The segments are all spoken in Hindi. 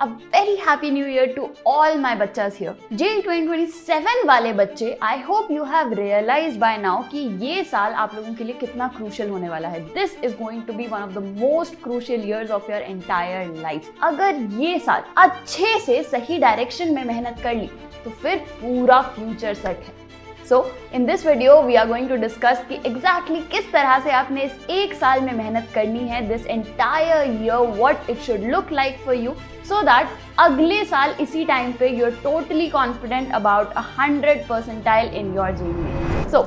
a very happy new year to all my बच्चास here. JEE 2027 वाले बच्चे, I hope you have realized by now कि ये साल आप लोगों के लिए कितना क्रूशियल होने वाला है. This is going to be one of the most crucial years of your entire life. अगर ये साल अच्छे से सही डायरेक्शन में मेहनत कर ली तो फिर पूरा फ्यूचर सेट है. So, in this video we are going to discuss कि exactly किस तरह से आपने इस एक साल में मेहनत करनी है, this entire year what it should look like for you, so that अगले साल इसी टाइम पे you're totally confident about 100 percentile in your JEE. So,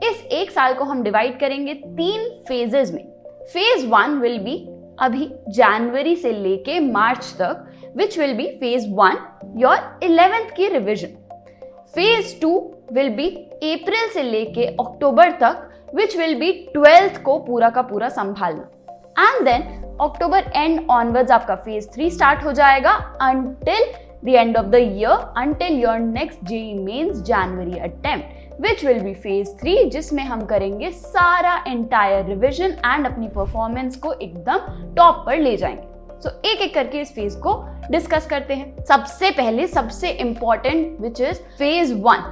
इस एक साल को हम डिवाइड करेंगे 3 phases में. Phase 1 will be अभी जनवरी से लेके मार्च तक, which will be phase 1 your 11th की रिविजन. Phase 2 will be अप्रैल से लेके अक्टूबर तक, which will be 12th को पूरा का पूरा संभालना. And then October and onwards आपका phase 3 स्टार्ट हो जाएगा until the end of the year, until your next JEE Mains January attempt, which will be phase 3, जिसमें हम करेंगे सारा entire revision and अपनी परफॉर्मेंस को एकदम टॉप पर ले जाएंगे. So, एक एक करके इस फेज को डिस्कस करते हैं. सबसे पहले सबसे important which is phase 1.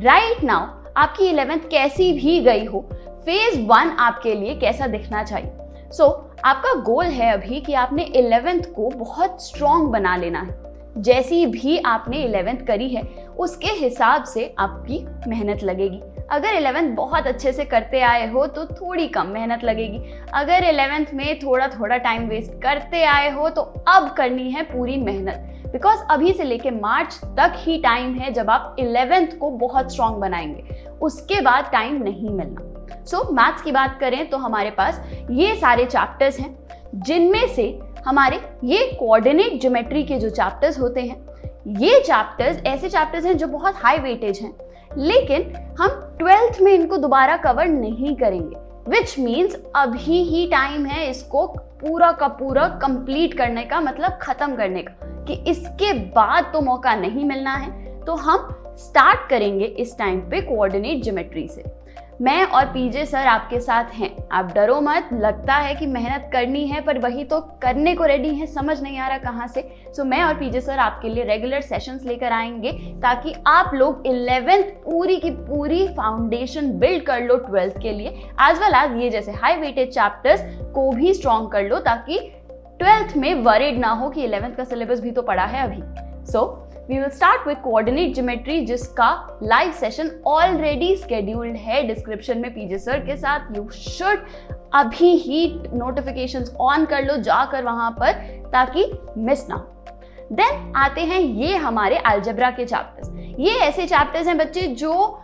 Right now आपकी 11th कैसी भी गई हो, फेज 1 आपके लिए कैसा दिखना चाहिए. सो आपका गोल है अभी कि आपने 11th को बहुत स्ट्रॉन्ग बना लेना है. जैसी भी आपने 11th करी है उसके हिसाब से आपकी मेहनत लगेगी. अगर 11th बहुत अच्छे से करते आए हो तो थोड़ी कम मेहनत लगेगी. अगर 11th में थोड़ा थोड़ा टाइम वेस्ट करते आए हो तो अब करनी है पूरी मेहनत, बिकॉज अभी से लेके मार्च तक ही टाइम है जब आप 11th को बहुत स्ट्रॉन्ग बनाएंगे. उसके बाद टाइम नहीं मिलना. सो मैथ्स की बात करें तो हमारे पास ये सारे चैप्टर्स हैं, जिनमें से हमारे ये कोऑर्डिनेट ज्योमेट्री के जो चैप्टर्स होते हैं, ये चैप्टर्स ऐसे चैप्टर्स हैं जो बहुत हाई वेटेज हैं, लेकिन हम 12th में इनको दोबारा कवर नहीं करेंगे. विच मीन्स अभी ही टाइम है इसको पूरा का पूरा कंप्लीट करने का, मतलब खत्म करने का, कि इसके बाद तो मौका नहीं मिलना है. तो हम स्टार्ट करेंगे इस टाइम पे कोऑर्डिनेट ज्योमेट्री से. मैं और पीजे सर आपके साथ हैं, आप डरो मत. लगता है कि मेहनत करनी है पर वही तो करने को रेडी है, समझ नहीं आ रहा कहाँ से. सो मैं और पीजे सर आपके लिए रेगुलर सेशंस लेकर आएंगे ताकि आप लोग 11th पूरी की पूरी फाउंडेशन बिल्ड कर लो 12th के लिए, एज वेल एज ये जैसे हाई वेटेज चैप्टर्स को भी स्ट्रॉन्ग कर लो, ताकि 12th में वरीड ना हो कि 11th का सिलेबस भी तो पड़ा है अभी. सो we will start with coordinate geometry, जिसका लाइव सेशन ऑलरेडी स्केड्यूल्ड है डिस्क्रिप्शन में पीजे सर के साथ. यू शुड अभी ही नोटिफिकेशंस ऑन कर लो जाकर वहां पर, ताकि मिस ना हो. देन आते हैं ये हमारे अलजेब्रा के चैप्टर्स. ये ऐसे चैप्टर्स हैं बच्चे जो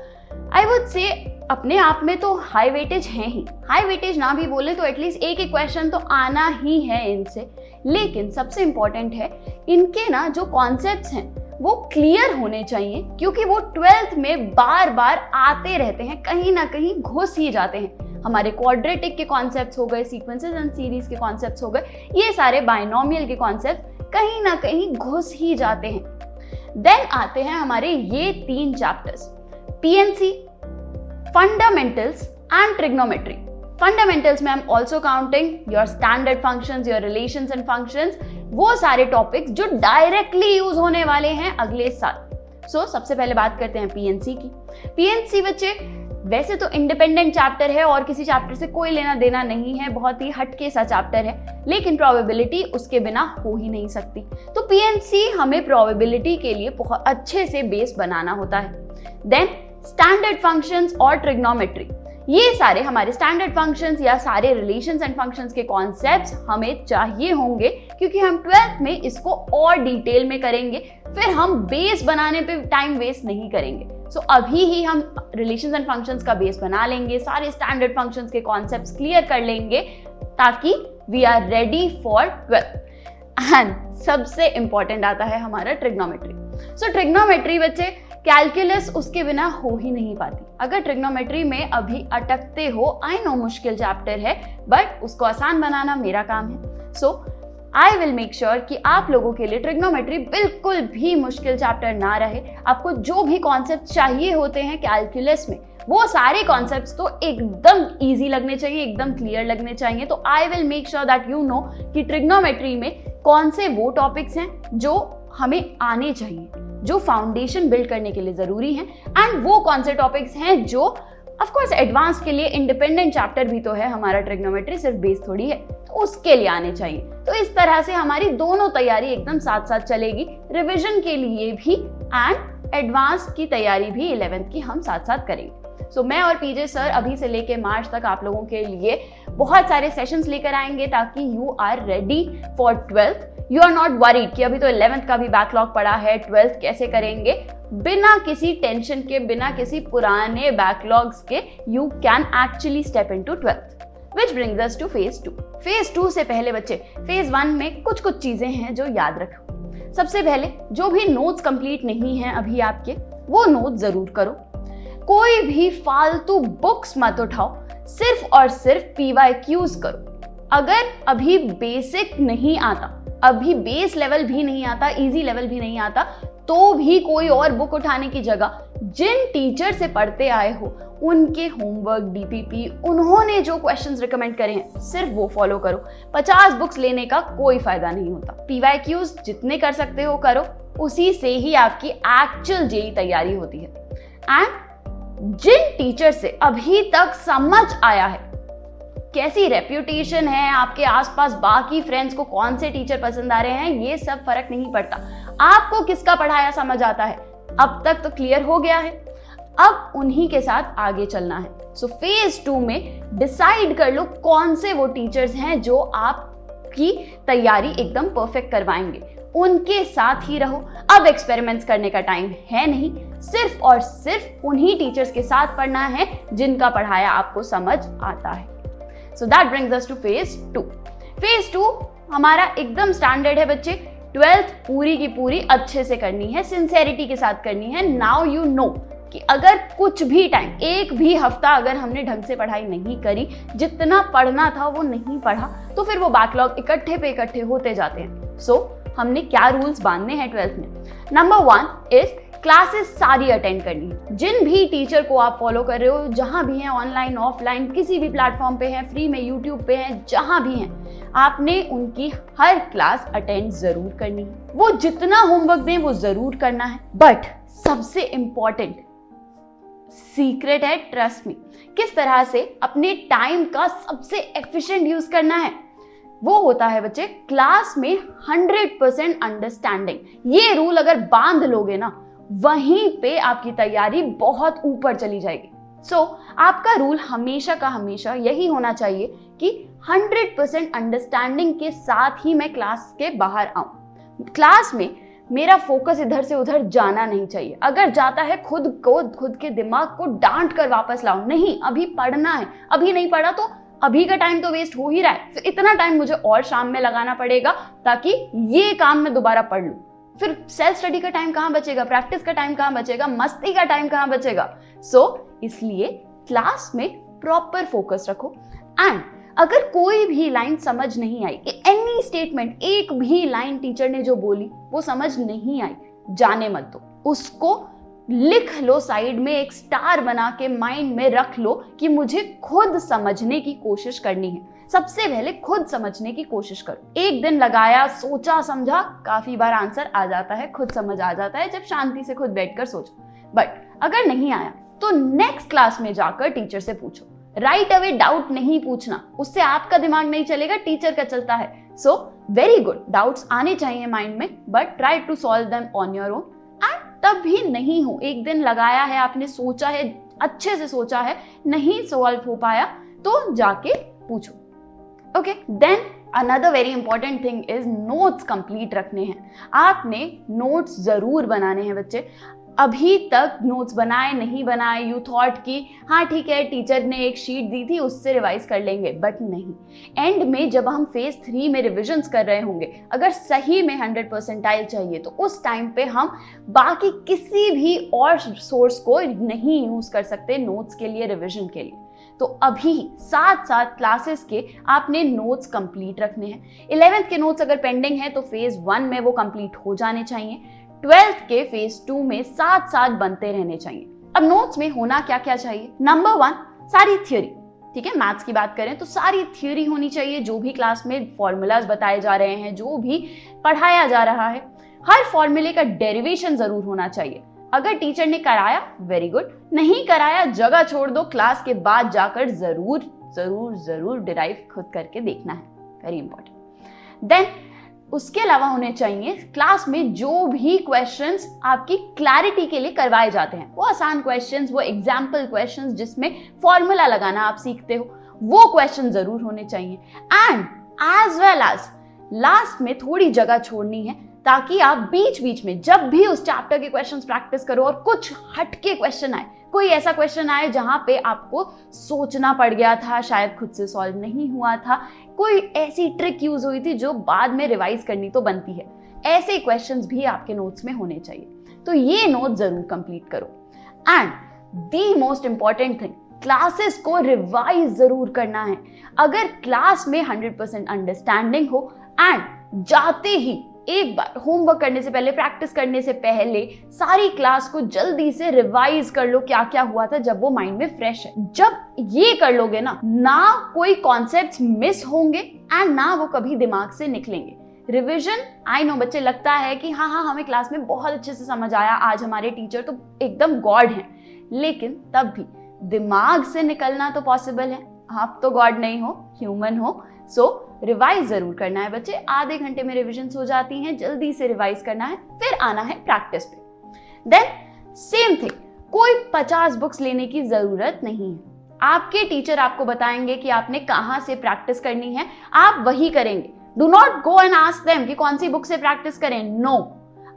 आई वुड से अपने आप में तो हाई वेटेज हैं ही. हाई वेटेज ना भी बोले तो एटलीस्ट एक एक क्वेश्चन तो आना ही है इनसे. लेकिन सबसे इंपॉर्टेंट है इनके ना जो कॉन्सेप्ट्स हैं वो क्लियर होने चाहिए, क्योंकि वो 12th में बार बार आते रहते हैं, कहीं ना कहीं घुस ही जाते हैं. हमारे क्वाड्रेटिक के कॉन्सेप्ट्स हो गए, सीक्वेंसेस एंड सीरीज के कॉन्सेप्ट्स हो गए, ये सारे बाइनोमियल के कॉन्सेप्ट कहीं ना कहीं घुस ही जाते हैं. देन आते हैं हमारे ये 3 chapters, PNC, fundamentals and trigonometry. Fundamentals में I am also counting your standard functions, your relations and functions, वो सारे टॉपिक्स जो डायरेक्टली यूज होने वाले हैं अगले साल. सो सबसे पहले बात करते हैं पीएनसी की. पीएनसी बच्चे वैसे तो इंडिपेंडेंट चैप्टर है और किसी चैप्टर से कोई लेना देना नहीं है, बहुत ही हटके सा चैप्टर है, लेकिन प्रोबेबिलिटी उसके बिना हो ही नहीं सकती. तो पीएनसी हमें प्रोबेबिलिटी के लिए बहुत अच्छे से बेस बनाना होता है. देन स्टैंडर्ड फंक्शंस और ट्रिग्नोमेट्री, ये सारे हमारे स्टैंडर्ड फंक्शंस या सारे रिलेशंस एंड फंक्शंस के कॉन्सेप्ट्स हमें चाहिए होंगे, क्योंकि हम 12th में इसको और डिटेल में करेंगे. फिर हम बेस बनाने पे टाइम वेस्ट नहीं करेंगे. सो अभी ही हम रिलेशंस एंड फंक्शंस का बेस बना लेंगे, सारे स्टैंडर्ड फंक्शंस के कॉन्सेप्ट्स क्लियर कर लेंगे, ताकि we are ready for 12th. And सबसे इंपॉर्टेंट आता है हमारा ट्रिग्नोमेट्री. सो ट्रिग्नोमेट्री बच्चे कैलकुलस उसके बिना हो ही नहीं पाती. अगर ट्रिग्नोमेट्री में अभी अटकते हो, आई नो मुश्किल चैप्टर है, बट उसको आसान बनाना मेरा काम है. सो आई विल मेक श्योर कि आप लोगों के लिए ट्रिग्नोमेट्री बिल्कुल भी मुश्किल चैप्टर ना रहे. आपको जो भी कॉन्सेप्ट चाहिए होते हैं कैलकुलस में, वो सारे कॉन्सेप्ट्स तो एकदम इजी लगने चाहिए, एकदम क्लियर लगने चाहिए. तो I will make sure that you know कि ट्रिग्नोमेट्री में कौन से वो टॉपिक्स हैं जो हमें आने चाहिए, जो फाउंडेशन बिल्ड करने के लिए जरूरी हैं, एंड वो कौन से टॉपिक्स हैं जो ऑफ कोर्स एडवांस के लिए इंडिपेंडेंट चैप्टर भी तो है हमारा, ट्रिग्नोमेट्री सिर्फ बेस थोड़ी है, तो उसके लिए आने चाहिए। तो इस तरह से हमारी दोनों तैयारी एकदम साथ साथ चलेगी, रिवीजन के लिए भी एंड एडवांस की तैयारी भी 11th की हम साथ साथ करेंगे। सो मैं और पीजे सर अभी से लेके मार्च तक आप लोगों के लिए बहुत सारे सेशंस लेकर आएंगे ताकि you are ready for 12th। You are not worried कि अभी तो 11th का भी बैकलॉग पड़ा है, 12th कैसे करेंगे, बिना किसी टेंशन के, बिना किसी पुराने बैकलॉग्स के you can actually step into 12th। Which brings us to phase 2। phase 2 से पहले बच्चे phase 1 में कुछ कुछ चीजें हैं जो याद रखो। सबसे पहले जो भी नोट्स कंप्लीट नहीं हैं अभी आपके, वो नोट जरूर करो। कोई भी फालतू बुक्स मत उठाओ, सिर्फ और सिर्फ PYQs करो। अगर अभी बेसिक नहीं आता, अभी बेस लेवल भी नहीं आता, इजी लेवल भी नहीं आता, तो भी कोई और बुक उठाने की जगह जिन टीचर से पढ़ते आए हो उनके होमवर्क, DPP, उन्होंने जो क्वेश्चंस रिकमेंड करे हैं सिर्फ वो फॉलो करो। 50 बुक्स लेने का कोई फायदा नहीं होता। PYQs जितने कर सकते हो करो, उसी से ही आपकी एक्चुअल जेई तैयारी होती है। एंड जिन टीचर से अभी तक समझ आया है, कैसी रेप्यूटेशन है आपके आसपास, बाकी फ्रेंड्स को कौन से टीचर पसंद आ रहे हैं, ये सब फर्क नहीं पड़ता। आपको किसका पढ़ाया समझ आता है, अब तक तो क्लियर हो गया है, अब उन्हीं के साथ आगे चलना है। सो फेज 2 में डिसाइड कर लो कौन से वो टीचर्स हैं जो आपकी तैयारी एकदम परफेक्ट करवाएंगे, उनके साथ ही रहो। अब एक्सपेरिमेंट्स करने का टाइम है नहीं, सिर्फ और सिर्फ उन्हीं टीचर्स के साथ पढ़ना है जिनका पढ़ाया आपको समझ आता है। So that brings us two phase 2। Phase 2 हमारा एकदम स्टैंडर्ड है बच्चे। 12th पूरी की पूरी अच्छे से करनी है, सिंसेरिटी के साथ करनी है। नाउ यू नो कि अगर कुछ भी टाइम, एक भी हफ्ता अगर हमने ढंग से पढ़ाई नहीं करी, जितना पढ़ना था वो नहीं पढ़ा, तो फिर वो बैकलॉग इकट्ठे पे इकट्ठे होते जाते हैं। सो हमने क्या रूल्स बांधने हैं 12th में? नंबर 1 इज क्लासेस सारी अटेंड करनी है। जिन भी टीचर को आप फॉलो कर रहे हो, जहां भी हैं, ऑनलाइन ऑफलाइन किसी भी प्लेटफॉर्म पे हैं, फ्री में यूट्यूब पे हैं, जहां भी हैं, आपने उनकी हर क्लास अटेंड जरूर करनी है। वो जितना होमवर्क दें वो जरूर करना है। बट सबसे इंपॉर्टेंट सीक्रेट है, ट्रस्ट मी, किस तरह से अपने टाइम का सबसे एफिशिएंट यूज करना है, वो होता है बच्चे क्लास में 100% अंडरस्टैंडिंग। ये रूल अगर बांध लोगे ना, वहीं पे आपकी तैयारी बहुत ऊपर चली जाएगी। सो आपका रूल हमेशा का हमेशा यही होना चाहिए कि 100% अंडरस्टैंडिंग के साथ ही मैं क्लास के बाहर आऊं। क्लास में मेरा फोकस इधर से उधर जाना नहीं चाहिए। अगर जाता है, खुद के दिमाग को डांट कर वापस लाओ। नहीं, अभी पढ़ना है, अभी नहीं पढ़ा तो अभी का टाइम तो वेस्ट हो ही रहा है, फिर इतना टाइम मुझे और शाम में लगाना पड़ेगा ताकि ये काम मैं दोबारा पढ़ लूं। फिर सेल्फ स्टडी का टाइम कहां बचेगा, प्रैक्टिस का टाइम कहां बचेगा, मस्ती का टाइम कहां बचेगा। सो इसलिए क्लास में प्रॉपर फोकस रखो। एंड अगर कोई भी लाइन समझ नहीं आई, एनी स्टेटमेंट, एक भी लाइन टीचर ने जो बोली वो समझ नहीं आई, जाने मत दो, उसको लिख लो साइड में, एक स्टार बना के माइंड में रख लो कि मुझे खुद समझने की कोशिश करनी है। सबसे पहले खुद समझने की कोशिश करो। एक दिन लगाया, सोचा समझा, काफी बार आंसर आ जाता है, खुद समझ आ जाता है जब शांति से खुद बैठकर सोचो। बट अगर नहीं आया तो नेक्स्ट क्लास में जाकर टीचर से पूछो। राइट अवे डाउट नहीं पूछना, उससे आपका दिमाग नहीं चलेगा, टीचर का चलता है। सो वेरी गुड, डाउट्स आने चाहिए माइंड में, but try to solve them on your own. And तब भी नहीं हो, एक दिन लगाया है, आपने सोचा है, अच्छे से सोचा है, नहीं सॉल्व हो पाया तो जाके पूछो। Okay, then another very important thing is notes complete रखने हैं। आपने नोट्स जरूर बनाने हैं बच्चे। अभी तक नोट्स बनाए नहीं बनाए, यू थॉट कि हाँ ठीक है टीचर ने एक शीट दी थी उससे रिवाइज कर लेंगे, बट नहीं। एंड में जब हम फेज 3 में रिविजन्स कर रहे होंगे, अगर सही में 100 परसेंटाइल चाहिए तो उस टाइम पे हम बाकी किसी भी और सोर्स को नहीं यूज कर सकते नोट्स के लिए, रिविजन के लिए। तो अभी साथ साथ क्लासेस के आपने नोट्स कंप्लीट रखने हैं। 11th के नोट्स अगर पेंडिंग है तो फेज 1 में वो कंप्लीट हो जाने चाहिए। 12th के फेज 2 में साथ साथ बनते रहने चाहिए। अब नोट्स में होना क्या क्या चाहिए? नंबर 1, सारी थ्योरी। ठीक है। मैथ्स की बात करें तो सारी थ्योरी होनी चाहिए, जो भी क्लास में फॉर्मूलाज बताए जा रहे हैं, जो भी पढ़ाया जा रहा है, हर फॉर्मूले का डेरिवेशन जरूर होना चाहिए। अगर टीचर ने कराया वेरी गुड, नहीं कराया जगह छोड़ दो, क्लास के बाद जाकर जरूर जरूर जरूर डिराइव खुद करके देखना है, वेरी इंपॉर्टेंट। देन उसके अलावा होने चाहिए क्लास में जो भी क्वेश्चंस आपकी क्लैरिटी के लिए करवाए जाते हैं, वो आसान क्वेश्चंस, वो एग्जाम्पल क्वेश्चंस जिसमें फॉर्मूला लगाना आप सीखते हो, वो क्वेश्चन जरूर होने चाहिए। And as well as last में थोड़ी जगह छोड़नी है ताकि आप बीच बीच में जब भी उस चैप्टर के क्वेश्चंस प्रैक्टिस करो और कुछ हटके क्वेश्चन आए, कोई ऐसा क्वेश्चन आए जहां पे आपको सोचना पड़ गया था, शायद खुद से सॉल्व नहीं हुआ था, कोई ऐसी ट्रिक यूज हुई थी जो बाद में रिवाइज करनी तो बनती है, ऐसे क्वेश्चंस भी आपके नोट्स में होने चाहिए। तो ये नोट जरूर कंप्लीट करो। And the most important thing, classes को रिवाइज जरूर करना है। अगर क्लास में 100% अंडरस्टैंडिंग हो एंड जाते ही एक बार होमवर्क करने से पहले, प्रैक्टिस करने से पहले सारी क्लास को जल्दी से रिवाइज कर लो, क्या क्या हुआ था, जब वो माइंड में फ्रेश है। जब ये कर लोगे ना कोई कॉन्सेप्ट्स मिस होंगे एंड ना वो कभी दिमाग से निकलेंगे। रिवीजन, आई नो बच्चे लगता है कि हाँ हमें क्लास में बहुत अच्छे से समझ आया, आज हमारे टीचर तो एकदम गॉड हैं, लेकिन तब भी दिमाग से निकलना तो पॉसिबल है। आप तो गॉड नहीं हो, ह्यूमन हो। सो रिवाइज जरूर करना है बच्चे, आधे घंटे में रिविजन हो जाती हैं, जल्दी से रिवाइज करना है, फिर आना है प्रैक्टिस पे। देन सेम थिंग, कोई 50 बुक्स लेने की जरूरत नहीं है। आपके टीचर आपको बताएंगे कि आपने कहां से प्रैक्टिस करनी है, आप वही करेंगे। Do not go and ask them कि कौन सी बुक से प्रैक्टिस करें, नो,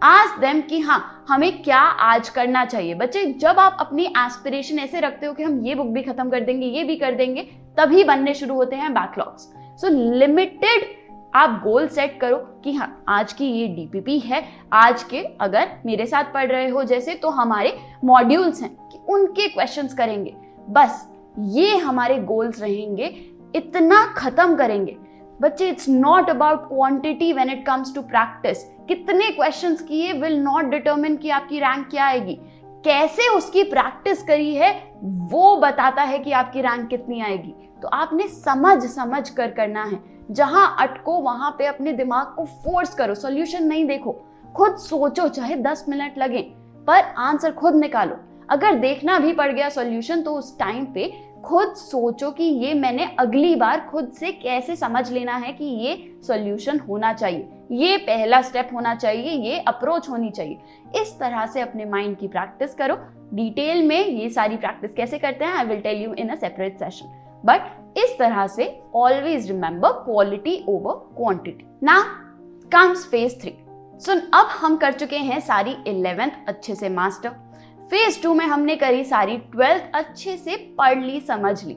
आस्क देम कि हाँ हमें क्या आज करना चाहिए। बच्चे जब आप अपनी एस्पिरेशन ऐसे रखते हो कि हम ये बुक भी खत्म कर देंगे, ये भी कर देंगे, तभी बनने शुरू होते हैं बैकलॉग्स। सो लिमिटेड आप गोल सेट करो कि हाँ आज की ये डीपीपी है, आज के अगर मेरे साथ पढ़ रहे हो जैसे तो हमारे मॉड्यूल्स हैं कि उनके क्वेश्चंस करेंगे, बस ये हमारे गोल्स रहेंगे, इतना खत्म करेंगे। बच्चे it's not about quantity when it comes to practice. कितने क्वेश्चंस किए विल नॉट डिटरमिन कि आपकी रैंक क्या आएगी, कैसे उसकी प्रैक्टिस करी है वो बताता है कि आपकी रैंक कितनी आएगी। तो आपने समझ कर करना है, जहां अटको वहां पे अपने दिमाग को फोर्स करो, सॉल्यूशन नहीं देखो, खुद सोचो, चाहे 10 मिनट लगे पर आंसर खुद निकालो। अगर देखना भी पड़ गया सॉल्यूशन तो उस टाइम पे खुद सोचो कि ये मैंने अगली बार खुद से कैसे समझ लेना है कि ये सॉल्यूशन होना चाहिए, ये पहला स्टेप होना चाहिए, ये अप्रोच होनी चाहिए। इस तरह से अपने माइंड की प्रैक्टिस करो। डिटेल में ये सारी प्रैक्टिस कैसे करते हैं I will tell you in a separate session, but इस तरह से always remember quality over quantity. Now comes phase 3। So अब हम कर चुके हैं सारी 11th अच्छे से मास्टर, फेज 2 में हमने करी सारी 12th अच्छे से पढ़ ली, समझ ली।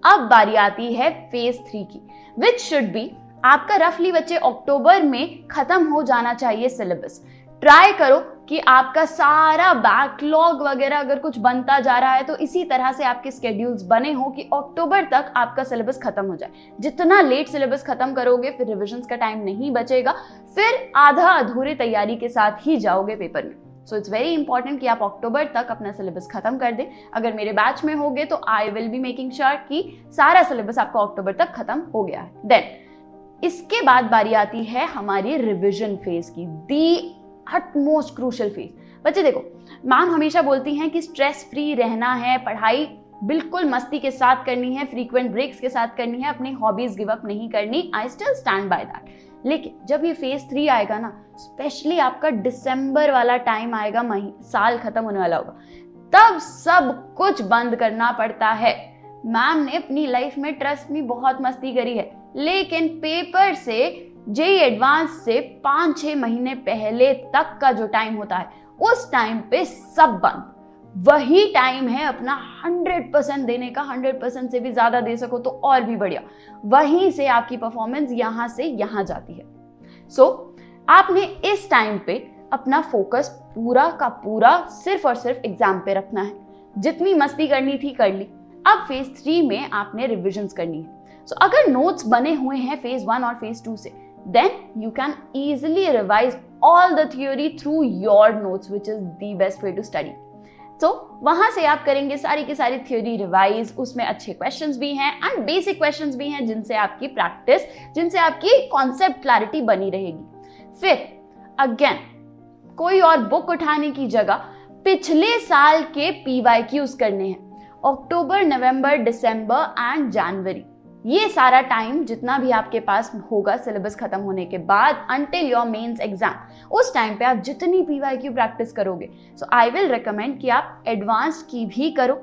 अब बारी आती है फेज 3 की, विच शुड बी आपका रफली बच्चे अक्टूबर में खत्म हो जाना चाहिए सिलेबस। ट्राई करो कि आपका सारा बैकलॉग वगैरह अगर कुछ बनता जा रहा है तो इसी तरह से आपके स्केड्यूल्स बने हो कि अक्टूबर तक आपका सिलेबस खत्म हो जाए। जितना लेट सिलेबस खत्म करोगे फिर रिविजन्स का टाइम नहीं बचेगा, फिर आधा अधूरे तैयारी के साथ ही जाओगे पेपर में। सो इट्स वेरी इंपॉर्टेंट कि आप अक्टूबर तक अपना सिलेबस खत्म कर दें। अगर मेरे बैच में होगे तो I will be making sure कि सारा सिलेबस आपका अक्टूबर तक खत्म हो गया है। देन इसके बाद बारी आती है हमारी रिविजन फेज की, दी utmost crucial फेज। बच्चे देखो, मैम हमेशा बोलती हैं कि स्ट्रेस फ्री रहना है, पढ़ाई बिल्कुल मस्ती के साथ करनी है, फ्रीक्वेंट ब्रेक्स के साथ करनी है, अपनी हॉबीज गिव अप नहीं करनी। I still stand by that. लेकिन जब ये फेज 3 आएगा ना, स्पेशली आपका दिसंबर वाला टाइम आएगा, साल खत्म होने वाला होगा, तब सब कुछ बंद करना पड़ता है। मैम ने अपनी लाइफ में ट्रस्ट में बहुत मस्ती करी है, लेकिन पेपर से जेईई एडवांस से 5-6 महीने पहले तक का जो टाइम होता है उस टाइम पे सब बंद। वही टाइम है अपना 100% देने का, 100% से भी ज्यादा दे सको तो और भी बढ़िया। वहीं से आपकी परफॉर्मेंस यहां से यहां जाती है। सो आपने इस टाइम पे अपना फोकस पूरा का पूरा सिर्फ और सिर्फ एग्जाम पे रखना है। जितनी मस्ती करनी थी कर ली। अब फेज 3 में आपने रिविजन्स करनी है। सो अगर नोट्स बने हुए हैं फेज 1 और फेज 2 से, then you can easily revise all the theory through your notes, which is the best way to study. तो वहां से आप करेंगे सारी की सारी थ्योरी रिवाइज, उसमें अच्छे क्वेश्चंस भी हैं एंड बेसिक क्वेश्चंस भी हैं जिनसे आपकी प्रैक्टिस, जिनसे आपकी कॉन्सेप्ट क्लैरिटी बनी रहेगी। फिर अगेन कोई और बुक उठाने की जगह पिछले साल के PYQs करने हैं, अक्टूबर, नवंबर, दिसंबर एंड जनवरी। ये सारा टाइम जितना भी आपके पास होगा सिलेबस खत्म होने के बाद अंटिल योर मेंस एग्जाम, उस टाइम पे आप जितनी PYQ प्रैक्टिस करोगे, सो आई विल रिकमेंड कि आप एडवांस्ड की भी करो।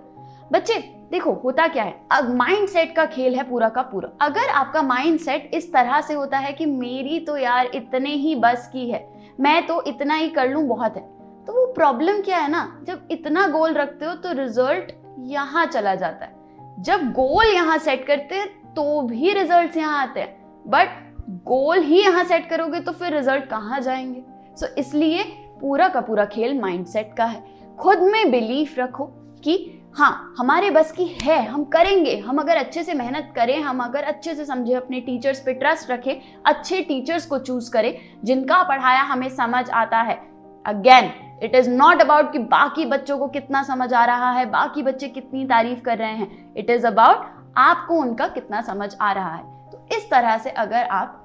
बच्चे देखो होता क्या है, अब माइंड सेट का खेल है पूरा का पूरा। अगर आपका माइंड सेट इस तरह से होता है कि मेरी तो यार इतने ही बस की है, मैं तो इतना ही कर लूं बहुत है, तो वो प्रॉब्लम क्या है ना, जब इतना गोल रखते हो तो रिजल्ट यहाँ चला जाता है। जब गोल यहाँ सेट करते हैं तो भी रिजल्ट्स यहाँ आते हैं, बट गोल ही यहाँ सेट करोगे तो फिर रिजल्ट कहाँ जाएंगे। सो इसलिए पूरा का पूरा खेल माइंडसेट का है। खुद में बिलीफ रखो कि हाँ हमारे बस की है, हम करेंगे, हम अगर अच्छे से मेहनत करें, हम अगर अच्छे से समझे, अपने टीचर्स पे ट्रस्ट रखें, अच्छे टीचर्स को चूज करें जिनका पढ़ाया हमें समझ आता है। Again it is not about कि बाकी बच्चों को कितना समझ आ रहा है, बाकी बच्चे कितनी तारीफ कर रहे हैं, इट इज अबाउट आपको उनका कितना समझ आ रहा है। तो इस तरह से अगर आप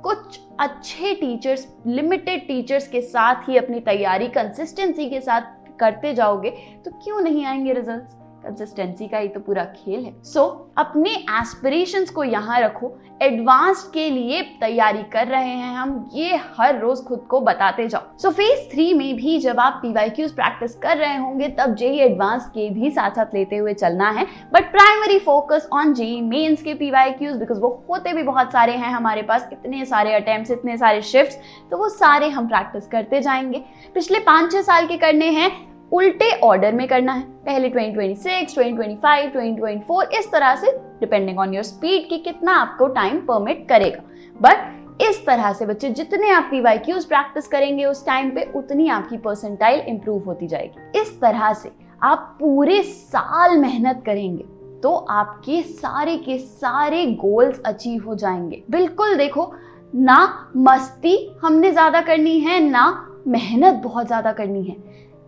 कुछ अच्छे टीचर्स, लिमिटेड टीचर्स के साथ ही अपनी तैयारी कंसिस्टेंसी के साथ करते जाओगे तो क्यों नहीं आएंगे रिजल्ट्स। कंसिस्टेंसी का ही तो पूरा खेल है। सो अपने एस्पिरेशंस को यहाँ रखो, एडवांस्ड के लिए तैयारी कर रहे हैं हम, ये हर रोज खुद को बताते जाओ। सो फेज 3 में भी जब आप PYQs प्रैक्टिस कर रहे होंगे तब JEE एडवांस के भी साथ साथ लेते हुए चलना है, but primary focus on JEE mains के PYQs, बिकॉज वो होते भी बहुत सारे हैं हमारे पास, इतने सारे अटेम्प्ट्स, इतने सारे शिफ्ट्स, तो वो सारे हम प्रैक्टिस करते जाएंगे। पिछले 5-6 साल के करने हैं, उल्टे ऑर्डर में करना है, पहले 2026, 2025, 2024, इस तरह से डिपेंडिंग ऑन योर स्पीड कि कितना आपको टाइम परमिट करेगा। बट इस तरह से बच्चे जितने आप PYQs प्रैक्टिस करेंगे उस टाइम पे उतनी आपकी परसेंटाइल इंप्रूव होती जाएगी। इस तरह से आप पूरे साल मेहनत करेंगे तो आपके सारे के सारे गोल्स अचीव हो जाएंगे। बिल्कुल देखो, ना मस्ती हमने ज्यादा करनी है, ना मेहनत बहुत ज्यादा करनी है।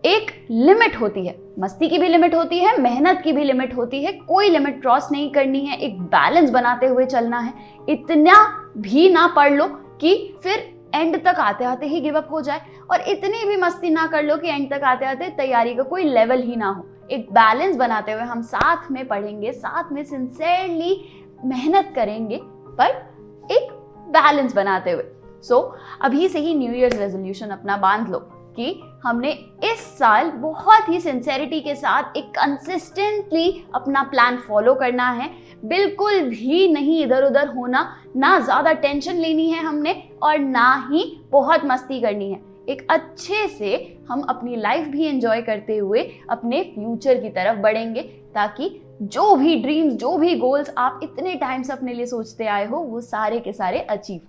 एक लिमिट होती है, मस्ती की भी लिमिट होती है, मेहनत की भी लिमिट होती है, कोई लिमिट क्रॉस नहीं करनी है, एक बैलेंस बनाते हुए चलना है। इतना भी ना पढ़ लो कि फिर एंड तक आते आते ही गिव अप हो जाए, और इतनी भी मस्ती ना कर लो कि एंड तक आते आते तैयारी का कोई लेवल ही ना हो। एक बैलेंस बनाते हुए हम साथ में पढ़ेंगे, साथ में सिंसियरली मेहनत करेंगे, पर एक बैलेंस बनाते हुए। सो अभी से ही न्यू ईयर्स रेजोल्यूशन अपना बांध लो कि हमने इस साल बहुत ही सिंसेरिटी के साथ एक कंसिस्टेंटली अपना प्लान फॉलो करना है, बिल्कुल भी नहीं इधर उधर होना, ना ज्यादा टेंशन लेनी है हमने और ना ही बहुत मस्ती करनी है। एक अच्छे से हम अपनी लाइफ भी एंजॉय करते हुए अपने फ्यूचर की तरफ बढ़ेंगे, ताकि जो भी ड्रीम्स, जो भी गोल्स आप इतने टाइम से अपने लिए सोचते आए हो वो सारे के सारे अचीव